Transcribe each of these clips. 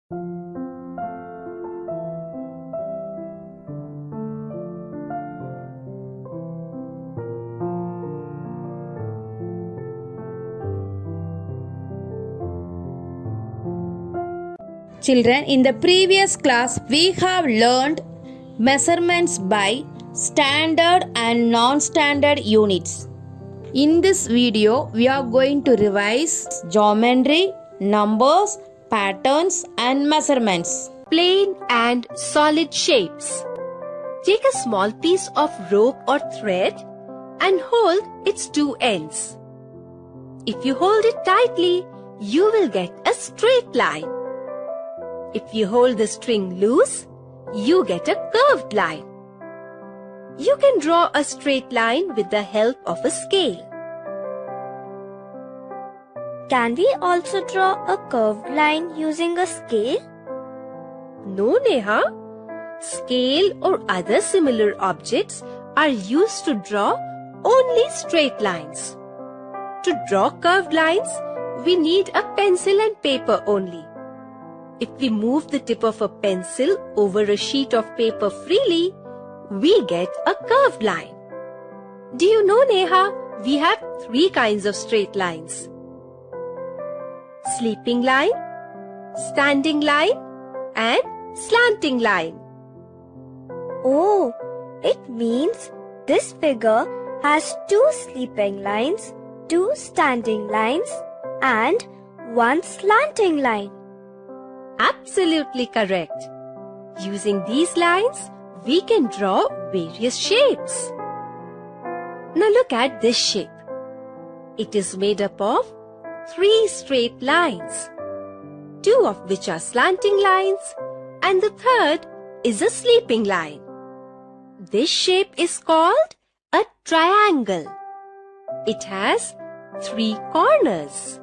Children, in the previous class, we have learned measurements by standard and non-standard units. In this video, we are going to revise geometry, numbers, patterns and measurements. Plain and solid shapes. Take a small piece of rope or thread and hold its two ends. If you hold it tightly, you will get a straight line. If you hold the string loose, you get a curved line. You can draw a straight line with the help of a scale. Can we also draw a curved line using a scale? No, Neha. Scale or other similar objects are used to draw only straight lines. To draw curved lines, we need a pencil and paper only. If we move the tip of a pencil over a sheet of paper freely, we get a curved line. Do you know, Neha, we have three kinds of straight lines: sleeping line, standing line, and slanting line. Oh, it means this figure has two sleeping lines, two standing lines, and one slanting line. Absolutely correct. Using these lines, we can draw various shapes. Now look at this shape. It is made up of three straight lines, two of which are slanting lines, and the third is a sleeping line. This shape is called a triangle. It has three corners.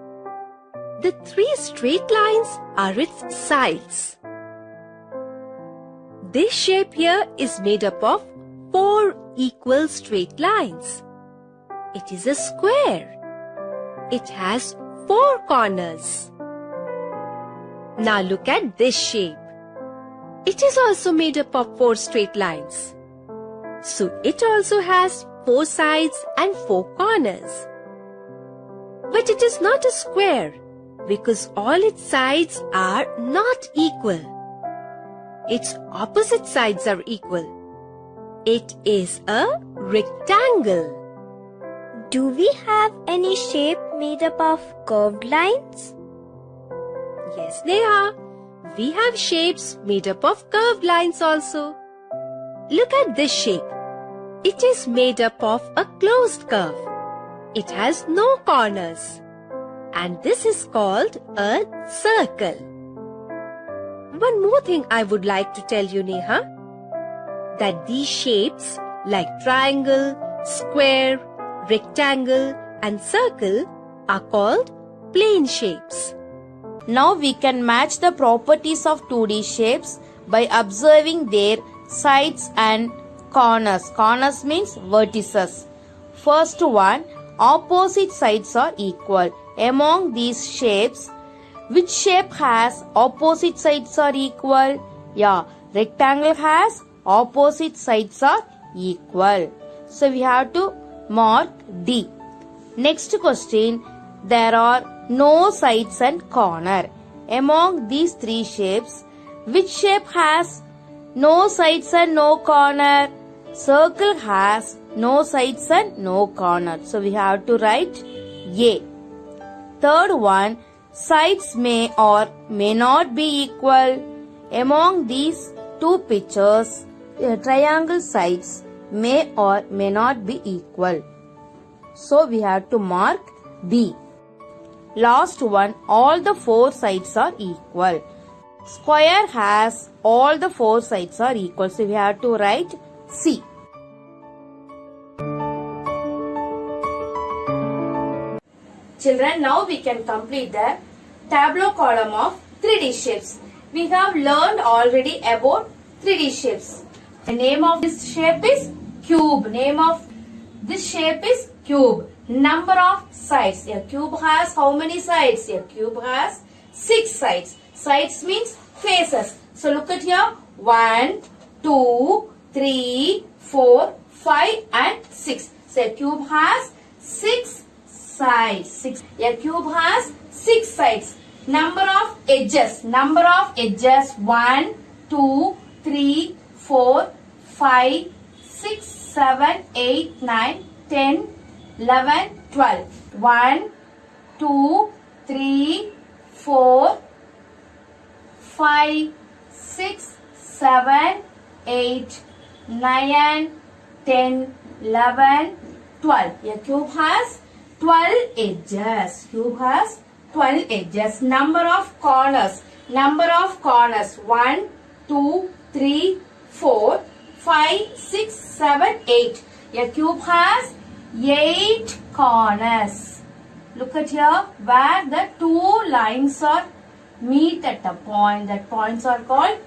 The three straight lines are its sides. This shape here is made up of four equal straight lines. It is a square. It has four corners. Now look at this shape. It is also made up of four straight lines. So it also has four sides and four corners. But it is not a square, because all its sides are not equal. Its opposite sides are equal. It is a rectangle. Do we have any shape made up of curved lines? Yes, Neha. We have shapes made up of curved lines also. Look at this shape. It is made up of a closed curve. It has no corners. And this is called a circle. One more thing I would like to tell you, Neha, that these shapes like triangle, square, rectangle and circle are called plane shapes. Now we can match the properties of 2D shapes by observing their sides and corners. Corners means vertices. First one, opposite sides are equal. Among these shapes, which shape has opposite sides are equal? Yeah, rectangle has opposite sides are equal. So we have to mark D. Next question, there are no sides and corner. Among these three shapes, which shape has no sides and no corner? Circle has no sides and no corner. So we have to write A. Third one, sides may or may not be equal. Among these two pictures, triangle sides may or may not be equal. So we have to mark B. Last one, all the four sides are equal. Square has all the four sides are equal. So we have to write C. Children, now we can complete the tableau column of 3D shapes. We have learned already about 3D shapes. The name of this shape is cube. Name of this shape is cube. Number of sides. A cube has how many sides? A cube has 6 sides. Sides means faces. So look at here. 1, 2, 3, 4, 5 and 6. So a cube has 6 sides. A cube has 6 sides. Number of edges. 1, 2, 3, 4, 5, 6, 7, 8, 9, 10, 11, 12. 1, 2, 3, 4, 5, 6, 7, 8, 9, 10, 11, 12. A cube has 12 edges. Cube has 12 edges. Number of corners. 1, 2, 3, 4, 5, 6, 7, 8. A cube has 8 corners. Look at here where the two lines are meet at a point. That points are called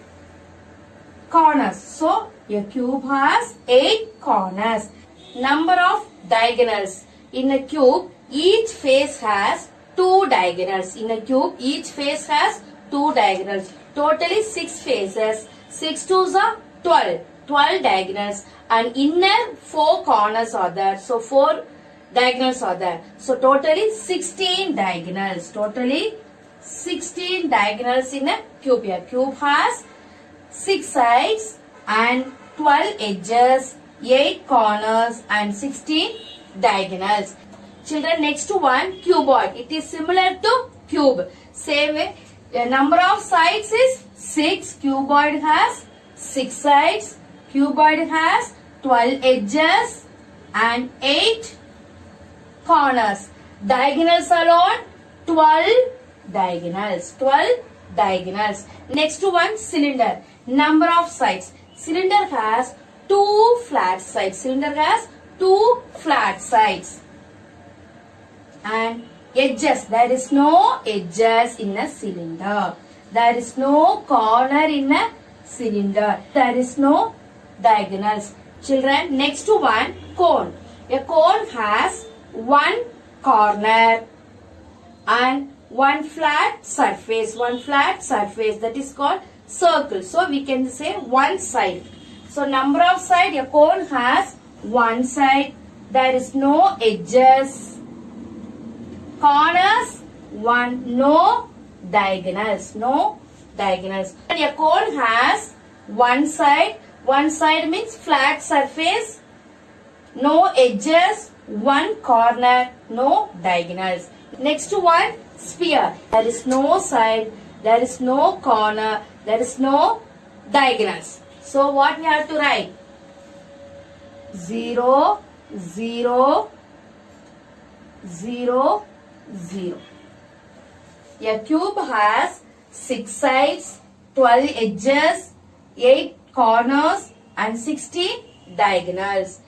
corners. So a cube has 8 corners. Number of diagonals. In a cube, each face has 2 diagonals. Totally 6 faces. 6 twos are 12. 12 diagonals. And inner 4 corners are there. So 4 diagonals are there. So totally 16 diagonals. 16 diagonals in a cube. A cube has 6 sides and 12 edges, 8 corners and 16 diagonals. Children, next one, cuboid. It is similar to cube. Same way, the number of sides is 6. Cuboid has 6 sides. Cuboid has 12 edges and 8 corners. Diagonals alone, 12 diagonals. Next one, cylinder. Number of sides. Cylinder has 2 flat sides. And edges. There is no edges in a cylinder. There is no corner in a cylinder. There is no diagonals. Children, next one, cone. A cone has 1 corner and 1 flat surface. That is called circle. So we can say 1 side. So number of side, a cone has 1 side. There is no edges. Corners 1. No diagonals. And a cone has 1 side. 1 side means flat surface. No edges. 1 corner. No diagonals. Next one, sphere. There is no side. There is no corner. There is no diagonals. So what we have to write? 0, 0, 0, 0. A cube has 6 sides, 12 edges, 8 corners and 16 diagonals.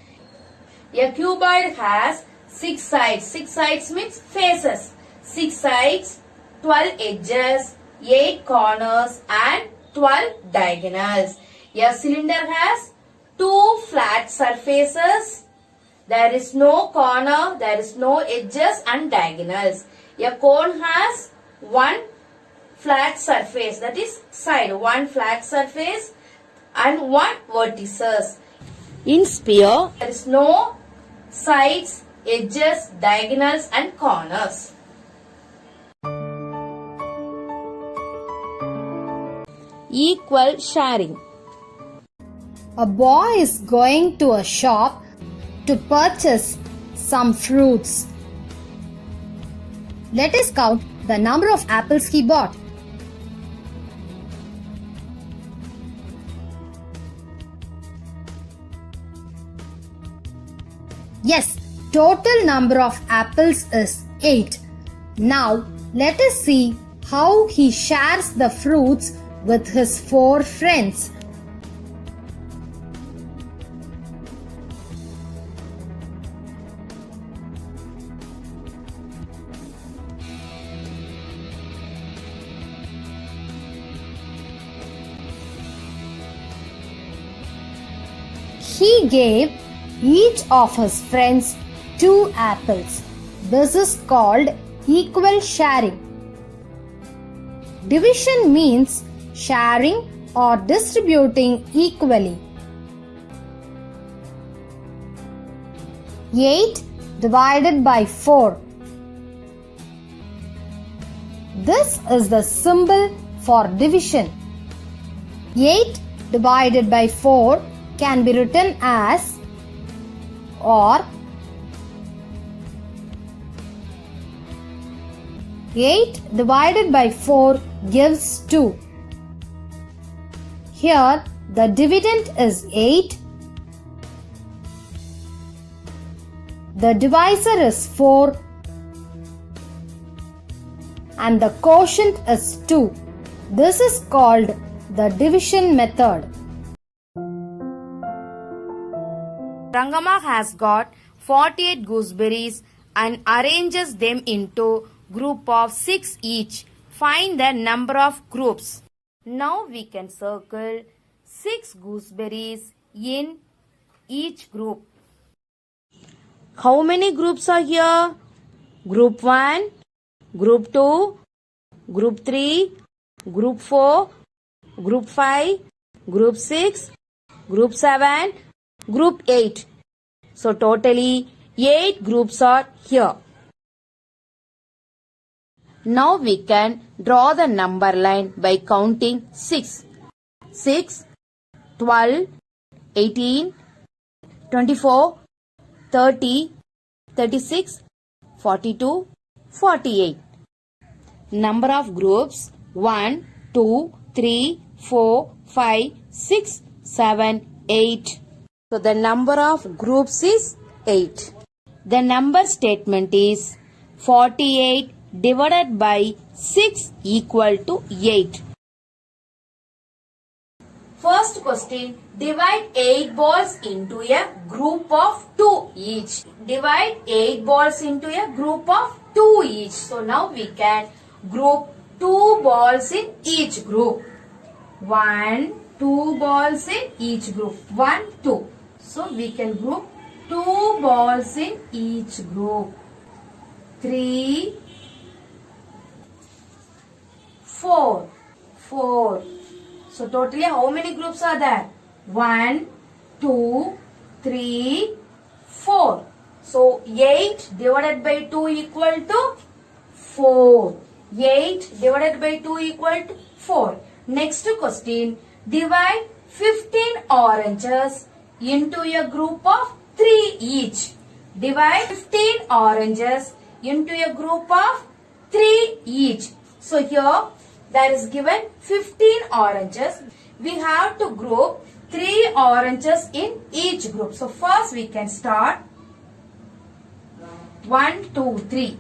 A cuboid has 6 sides. 6 sides means faces. 6 sides, 12 edges, 8 corners and 12 diagonals. A cylinder has 2 flat surfaces. There is no corner, there is no edges and diagonals. A cone has 1 flat surface, that is side. 1 flat surface and 1 vertices. In sphere, there is no sides, edges, diagonals and corners. Equal sharing. A boy is going to a shop to purchase some fruits. Let us count the number of apples he bought. Yes, total number of apples is 8. Now, let us see how he shares the fruits with his 4 friends. He gave each of his friends 2 apples. This is called equal sharing. Division means sharing or distributing equally. 8 divided by 4. This is the symbol for division. 8 divided by 4 can be written as or 8 divided by 4 gives 2. Here the dividend is 8. The divisor is 4 and the quotient is 2. This is called the division method. Rangama has got 48 gooseberries and arranges them into group of 6 each. Find the number of groups. Now we can circle 6 gooseberries in each group. How many groups are here? Group 1, Group 2, Group 3, Group 4, Group 5, Group 6, Group 7, Group 8. So totally 8 groups are here. Now we can draw the number line by counting 6. 6, 12, 18, 24, 30, 36, 42, 48. Number of groups 1, 2, 3, 4, 5, 6, 7, 8. So the number of groups is 8. The number statement is 48 divided by 6 equal to 8. First question, divide 8 balls into a group of 2 each. Divide 8 balls into a group of 2 each. So now we can group 2 balls in each group. 1, 2 balls in each group. 1, 2. So we can group 2 balls in each group. 3, 4. 4. So totally how many groups are there? 1, 2, 3, 4. So 8 divided by 2 equal to 4. 8 divided by 2 equal to 4. Next question. Divide 15 oranges into a group of 3 each. Divide 15 oranges into a group of 3 each. So here there is given 15 oranges. We have to group 3 oranges in each group. So first we can start 1, 2, 3.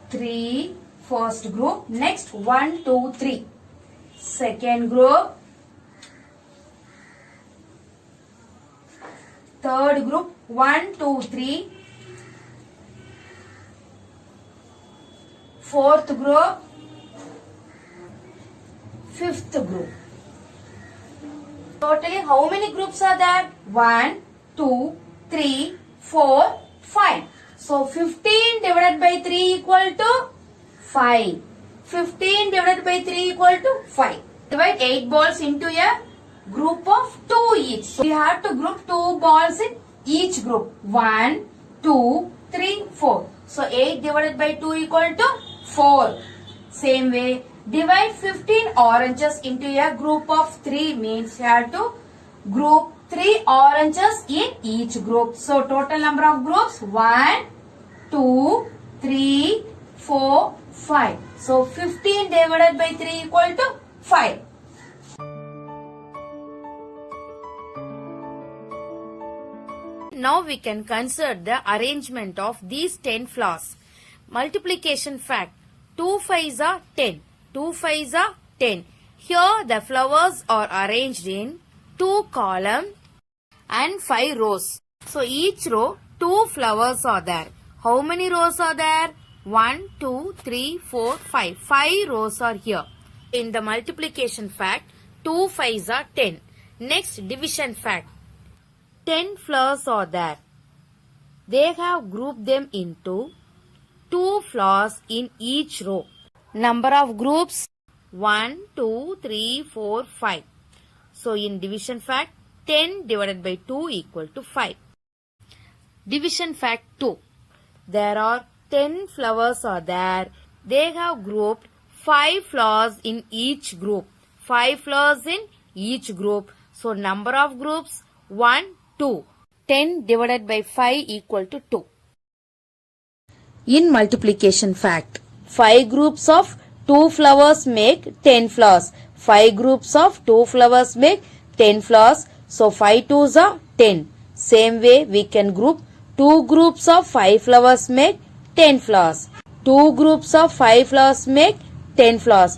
3 first group. Next 1, 2, 3. Second group. Third group 1, 2, 3. Fourth group. Fifth group. Totally how many groups are there? 1, 2, 3, 4, 5. So 15 divided by 3 equal to 5. 15 divided by 3 equal to 5. Divide 8 balls into a group of 2 each. So we have to group 2 balls in each group. 1, 2, 3, 4. So 8 divided by 2 equal to 4. Same way, divide 15 oranges into a group of 3 means you have to group 3 oranges in each group. So total number of groups 1, 2, 3, 4, 5. So 15 divided by 3 equal to 5. Now we can consider the arrangement of these 10 flowers. Multiplication fact. 2 5s are 10. 2 5s are 10. Here the flowers are arranged in 2 columns and 5 rows. So each row 2 flowers are there. How many rows are there? 1, 2, 3, 4, 5. 5 rows are here. In the multiplication fact, 2 5s are 10. Next division fact. 10 flowers are there. They have grouped them into 2 flowers in each row. Number of groups 1, 2, 3, 4, 5. So in division fact 10 divided by 2 equal to 5. Division fact 2. There are 10 flowers are there. They have grouped 5 flowers in each group. 5 flowers in each group. So number of groups 1, 2. 10 divided by 5 equal to 2. In multiplication fact, 5 groups of 2 flowers make 10 flowers. 5 groups of 2 flowers make 10 flowers. So 5 twos are 10. Same way we can group 2 groups of 5 flowers make 10 flowers. 2 groups of 5 flowers make 10 flowers.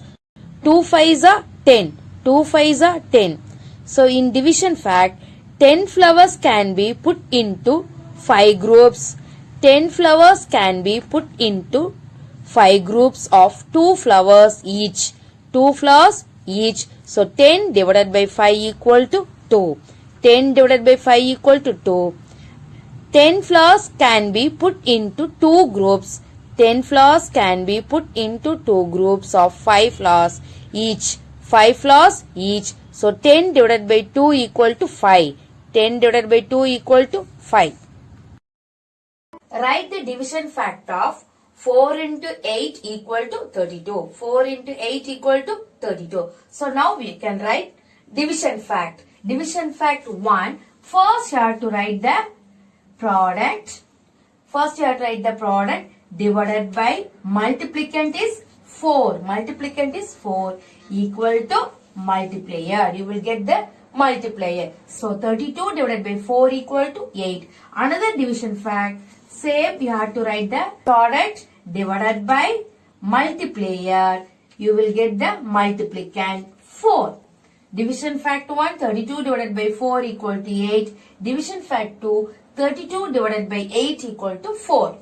2 fives are 10. 2 fives are 10. So in division fact, 10 flowers can be put into 5 groups. 10 flowers can be put into 5 groups of 2 flowers each. 2 flowers each. So 10 divided by 5 equal to 2. 10 divided by 5 equal to 2. 10 flowers can be put into 2 groups. 10 flowers can be put into 2 groups of 5 flowers each. 5 flowers each. So 10 divided by 2 equal to 5. 10 divided by 2 equal to 5. Write the division fact of 4 into 8 equal to 32. 4 into 8 equal to 32. So now we can write division fact. Division fact 1. First you have to write the product. First you have to write the product divided by multiplicand is 4. Multiplicand is 4 equal to multiplier. You will get the multiplier. So 32 divided by 4 equal to 8. Another division fact. Same you have to write the product divided by multiplier. You will get the multiplicand 4. Division fact 1, 32 divided by 4 equal to 8. Division fact 2, 32 divided by 8 equal to 4.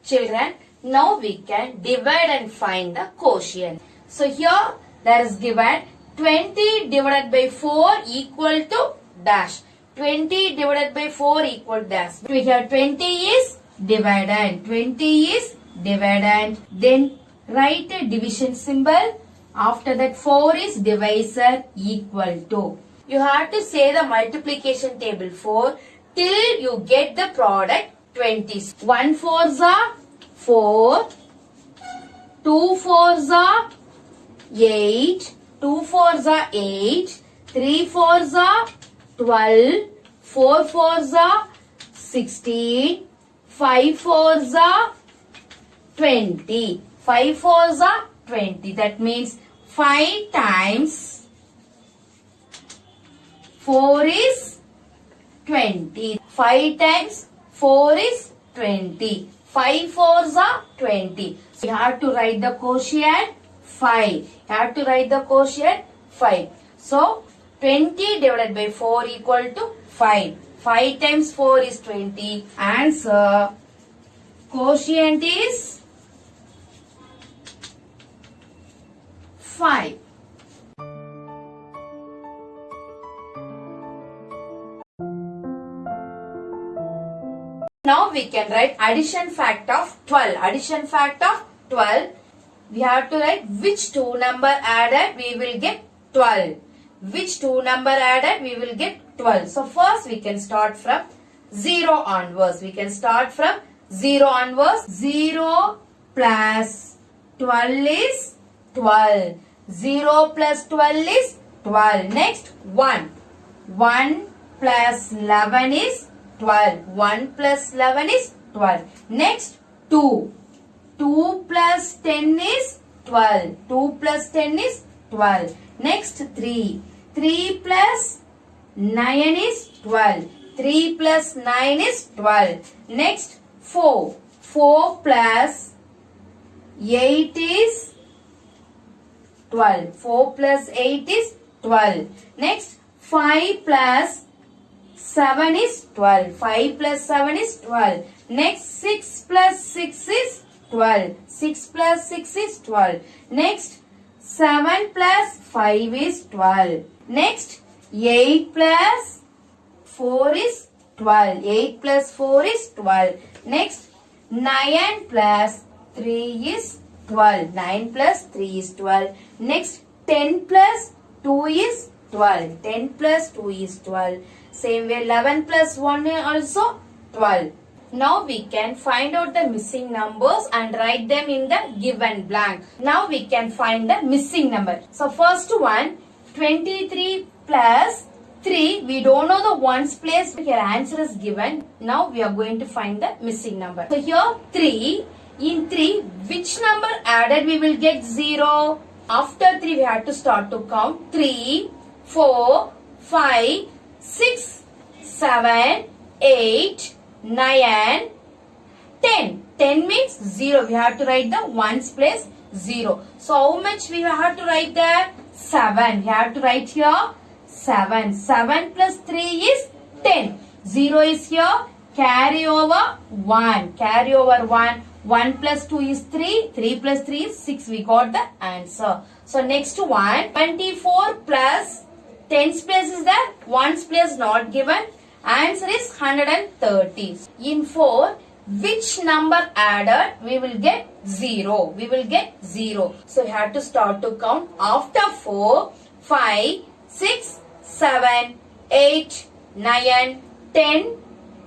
Children, now we can divide and find the quotient. So here there is given 20 divided by 4 equal to dash. 20 divided by 4 equal to dash. We have 20 is dividend. 20 is dividend. Then write a division symbol. After that 4 is divisor equal to. You have to say the multiplication table 4 till you get the product 20. 1 fours are 4. 2 fours are 8. 2 fours are 8. 3 fours are 12. 4 fours are 16. 5 fours are 20. 5 fours are 20. That means 5 times 4 is 20. 5 times 4 is 20. 5 fours are 20. So you have to write the quotient 5. You have to write the quotient 5. So 20 divided by 4 equal to 5. 5 times 4 is 20. Answer. Quotient is 5. Now we can write addition fact of 12. Addition fact of 12. We have to write which two number added we will get 12. Which two number added we will get 12. So first we can start from 0 onwards. We can start from 0 onwards. 0 plus 12 is 12. 0 plus 12 is 12. Next 1. 1 plus 11 is 12. 1 plus 11 is 12. Next 2. 2 plus 10 is 12. 2 plus 10 is 12. Next 3. 3 plus 9 is 12. 3 plus 9 is 12. Next 4. 4 plus 8 is 12. 4 plus 8 is 12. Next 5 plus 7 is 12. 5 plus 7 is 12. Next 6 plus 6 is 12. 6 plus 6 is 12. Next 7 plus 5 is 12. Next 8 plus 4 is 12. 8 plus 4 is 12. Next, 9 plus 3 is 12. 9 plus 3 is 12. Next, 10 plus 2 is 12. 10 plus 2 is 12. Same way, 11 plus 1 is also 12. Now we can find out the missing numbers and write them in the given blank. Now we can find the missing number. So first one, 23 plus 3. We don't know the ones place. Here answer is given. Now we are going to find the missing number. So here 3. In 3, which number added we will get 0? After 3 we have to start to count. 3, 4, 5, 6, 7, 8, 9, 10. 10 means 0. We have to write the ones place 0. So how much we have to write there? 7. We have to write here 7. 7 plus 3 is 10. 0 is here. Carry over 1. Carry over 1. 1 plus 2 is 3. 3 plus 3 is 6. We got the answer. So next one. 24 plus 10's place is there. 1's place not given. Answer is 130. In 4, which number added? We will get 0. We will get 0. So we have to start to count. After 4, 5, 6, 7, 8, 9, 10.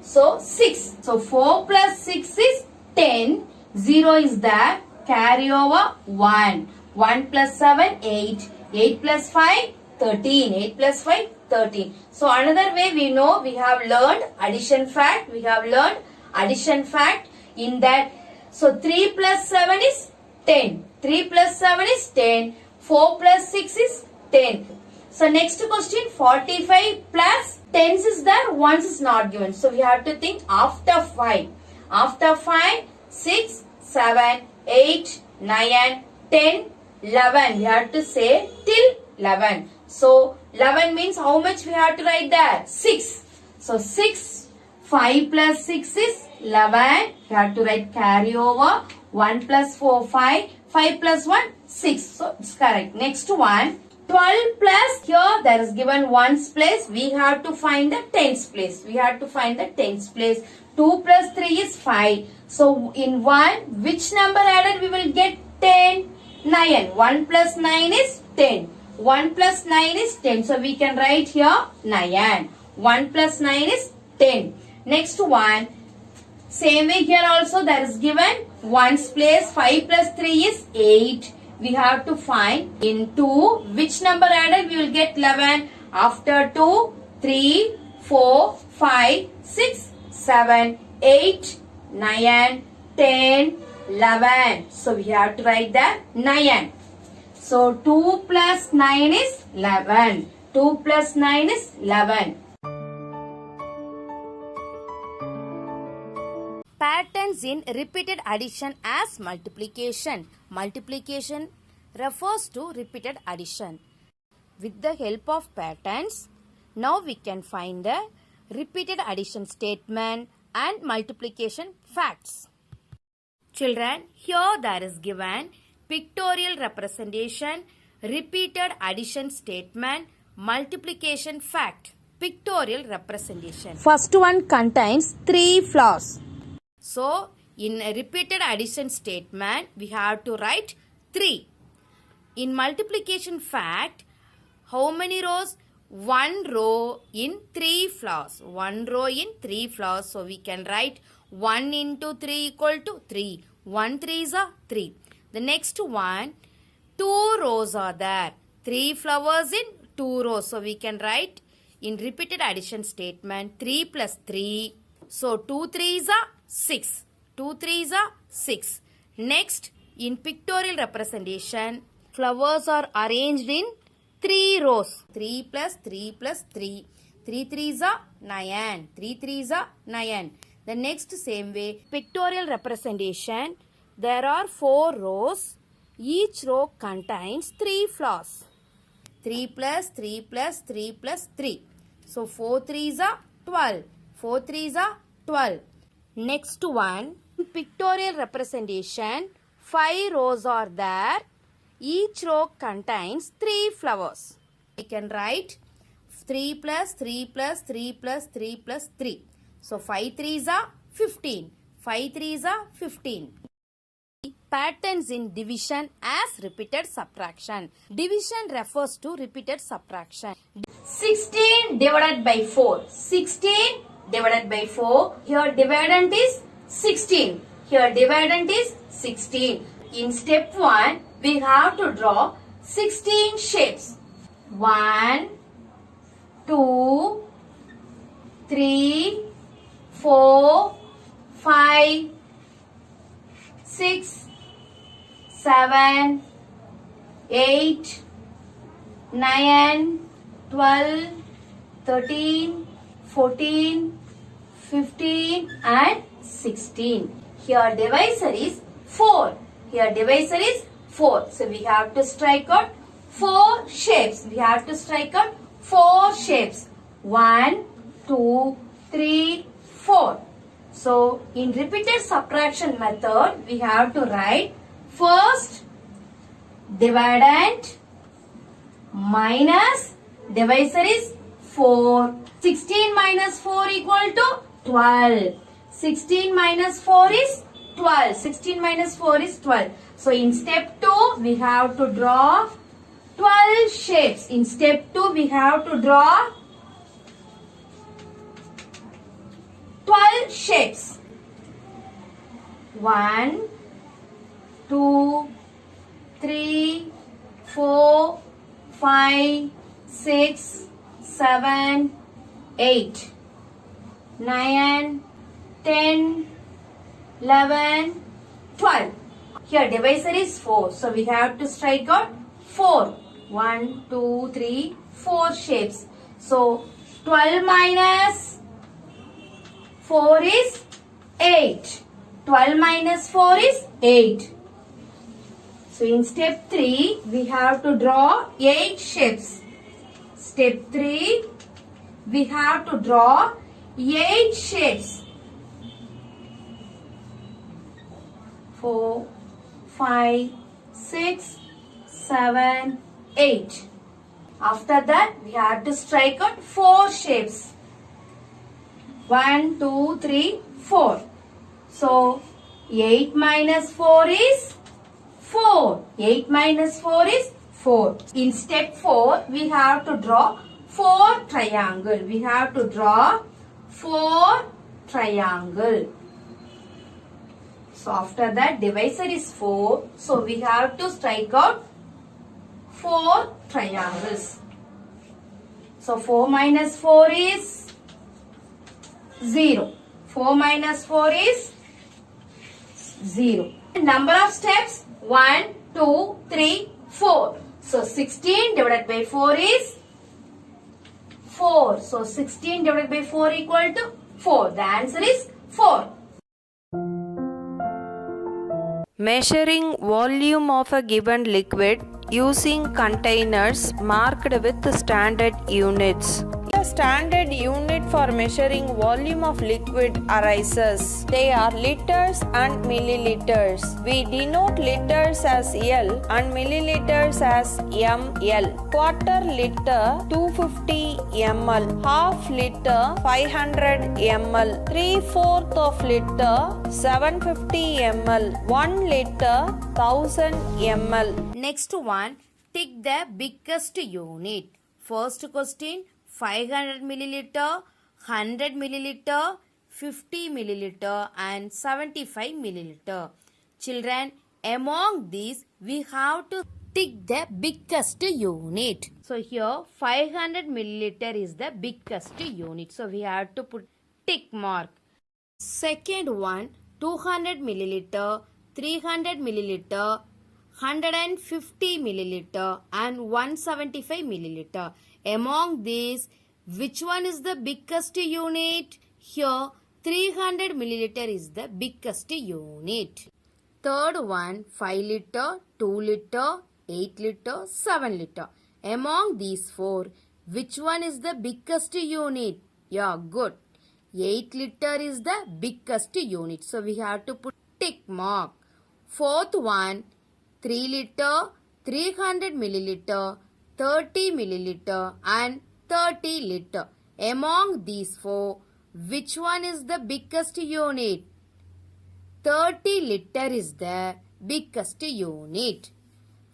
So 6. So 4 plus 6 is 10. 0 is there. Carry over 1. 1 plus 7, 8. 8 plus 5, 13. 8 plus 5, 13. So another way we know, we have learned addition fact. We have learned addition fact in that. So 3 plus 7 is 10. 3 plus 7 is 10. 4 plus 6 is 10. So next question, 45 plus 10s is there, 1s is not given. So we have to think after 5. After 5, 6, 7, 8, 9, 10, 11. We have to say till 11. So 11 means how much we have to write there? 6. So 6, 5 plus 6 is 11. You have to write carry over. 1 plus 4, 5. 5 plus 1, 6. So it's correct. Next one. 12 plus, here there is given 1's place. We have to find the 10's place. We have to find the 10's place. 2 plus 3 is 5. So in 1, which number added we will get 10? 9. 1 plus 9 is 10. 1 plus 9 is 10. So we can write here 9. 1 plus 9 is 10. Next one. Same way here also there is given 1's place. 5 plus 3 is 8. We have to find in 2, which number added we will get 11. After 2, 3, 4, 5, 6, 7, 8, 9, 10, 11. So we have to write that 9. So 2 plus 9 is 11. 2 plus 9 is 11. Patterns in repeated addition as multiplication. Multiplication refers to repeated addition. With the help of patterns, now we can find the repeated addition statement and multiplication facts. Children, here there is given pictorial representation, repeated addition statement, multiplication fact. Pictorial representation. First one contains 3 flowers. So, in a repeated addition statement, we have to write 3. In multiplication fact, how many rows? 1 row in 3 flowers. 1 row in 3 flowers. So, we can write 1 into 3 equal to 3. 1 3 is a 3. The next one, 2 rows are there. 3 flowers in 2 rows. So, we can write in repeated addition statement 3 plus 3. So, 2 3 is a 6. 2 3 is a 6. Next, in pictorial representation, flowers are arranged in 3 rows. 3 plus 3 plus 3. 3 3 is a 9. 3 3 is a 9. The next same way, pictorial representation, there are 4 rows. Each row contains 3 flowers. 3 plus 3 plus 3 plus 3. So, 4 3 is a 12. 4 3 is a 12. Next one, pictorial representation, 5 rows are there. Each row contains 3 flowers. We can write 3 plus 3 plus 3 plus 3 plus 3. So 5 3s are 15. 5 3s are 15. Patterns in division as repeated subtraction. Division refers to repeated subtraction. 16 divided by 4. 16 divided by 4. Here dividend is 16. Here dividend is 16. In step 1, we have to draw 16 shapes. 1, 2, 3, 4, 5, 6, 7, 8, 9, 12, 13, 14, 15 and 16. Here divisor is 4. Here divisor is 4. So we have to strike out 4 shapes. We have to strike out 4 shapes. 1, 2, 3, 4. So in repeated subtraction method, we have to write first dividend minus divisor is 4. 16 minus 4 equal to 12. 16 minus 4 is 12. 16 minus 4 is 12. So in step 2, we have to draw 12 shapes. In step 2, we have to draw 12 shapes. 1, 2, 3, 4, 5, 6, 7, 8, 9, 10, 11, 12. Here divisor is 4. So we have to strike out 4. 1, 2, 3, 4 shapes. So 12 minus 4 is 8. 12 minus 4 is 8. So in step 3, we have to draw 8 shapes. Step 3, we have to draw 8 shapes. 4, 5, 6, 7, 8. After that, we have to strike out 4 shapes. 1, 2, 3, 4. So 8 minus 4 is 4. 8 minus 4 is 4. In step 4, we have to draw 4 triangle. We have to draw 4 triangle. So after that, divisor is 4. So we have to strike out 4 triangles. So 4 minus 4 is 0. 4 minus 4 is 0. Number of steps 1, 2, 3, 4. So 16 divided by 4 is 4. So 16 divided by 4 equal to 4. The answer is 4. Measuring volume of a given liquid using containers marked with standard units. A standard unit for measuring volume of liquid arises. They are liters and milliliters. We denote liters as L and milliliters as ml. Quarter liter 250 ml. Half liter 500 ml. 3/4 of liter 750 ml. 1 liter 1000 ml. Next one, take the biggest unit. First question, 500 milliliter, 100 milliliter, 50 milliliter and 75 milliliter. Children, among these, we have to take the biggest unit. So here, 500 milliliter is the biggest unit. So we have to put tick mark. Second one, 200 milliliter, 300 milliliter, 150 milliliter and 175 milliliter. Among these, which one is the biggest unit? Here, 300 milliliter is the biggest unit. Third one, 5 liter, 2 liter, 8 liter, 7 liter. Among these four, which one is the biggest unit? Yeah, good. 8 liter is the biggest unit. So we have to put tick mark. Fourth one, 3 liter, 300 milliliter, 30 milliliter and 30 liter. Among these four, which one is the biggest unit? 30 liter is the biggest unit.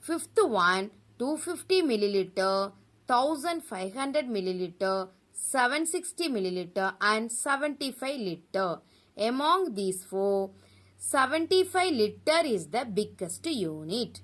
Fifth one, 250 milliliter, 1500 milliliter, 760 milliliter and 75 liter. Among these four, 75 liter is the biggest unit.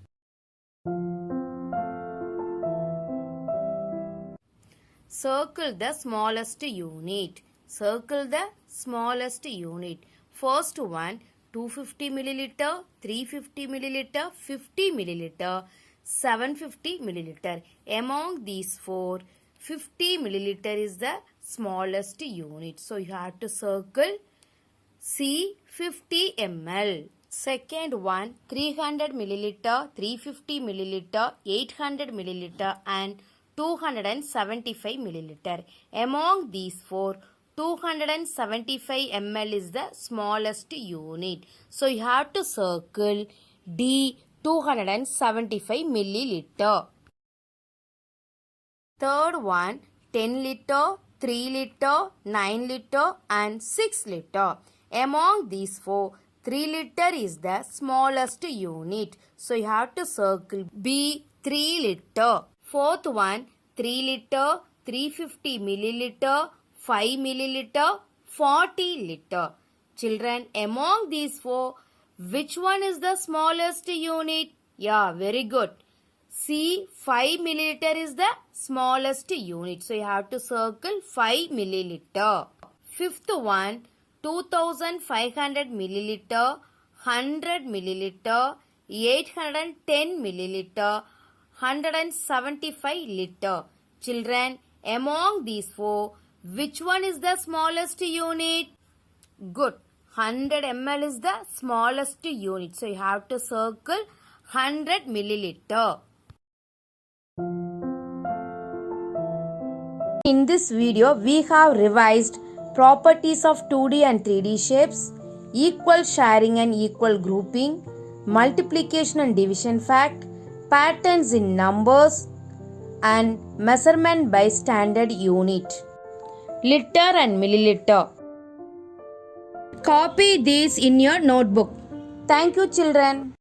Circle the smallest unit. Circle the smallest unit. First one, 250 milliliter, 350 milliliter, 50 milliliter, 750 milliliter. Among these four, 50 milliliter is the smallest unit. So you have to circle C 50 ml. Second one, 300 milliliter, 350 milliliter, 800 milliliter and 275 milliliter. Among these four, 275 ml is the smallest unit. So you have to circle D 275 milliliter. Third one, 10 liter, 3 liter, 9 liter and 6 liter. Among these four, 3 liter is the smallest unit. So you have to circle B 3 liter. Fourth one, 3 liter, 350 milliliter, 5 milliliter, 40 liter. Children, among these four, which one is the smallest unit? Yeah, very good. C 5 milliliter is the smallest unit. So you have to circle 5 milliliter. Fifth one, 2500 milliliter, 100 milliliter, 810 milliliter, 175 liter. Children, among these four, which one is the smallest unit? Good. 100 ml is the smallest unit. So you have to circle 100 milliliter. In this video, we have revised properties of 2D and 3D shapes, equal sharing and equal grouping, multiplication and division fact, patterns in numbers, and measurement by standard unit. Liter and milliliter. Copy these in your notebook. Thank you, children.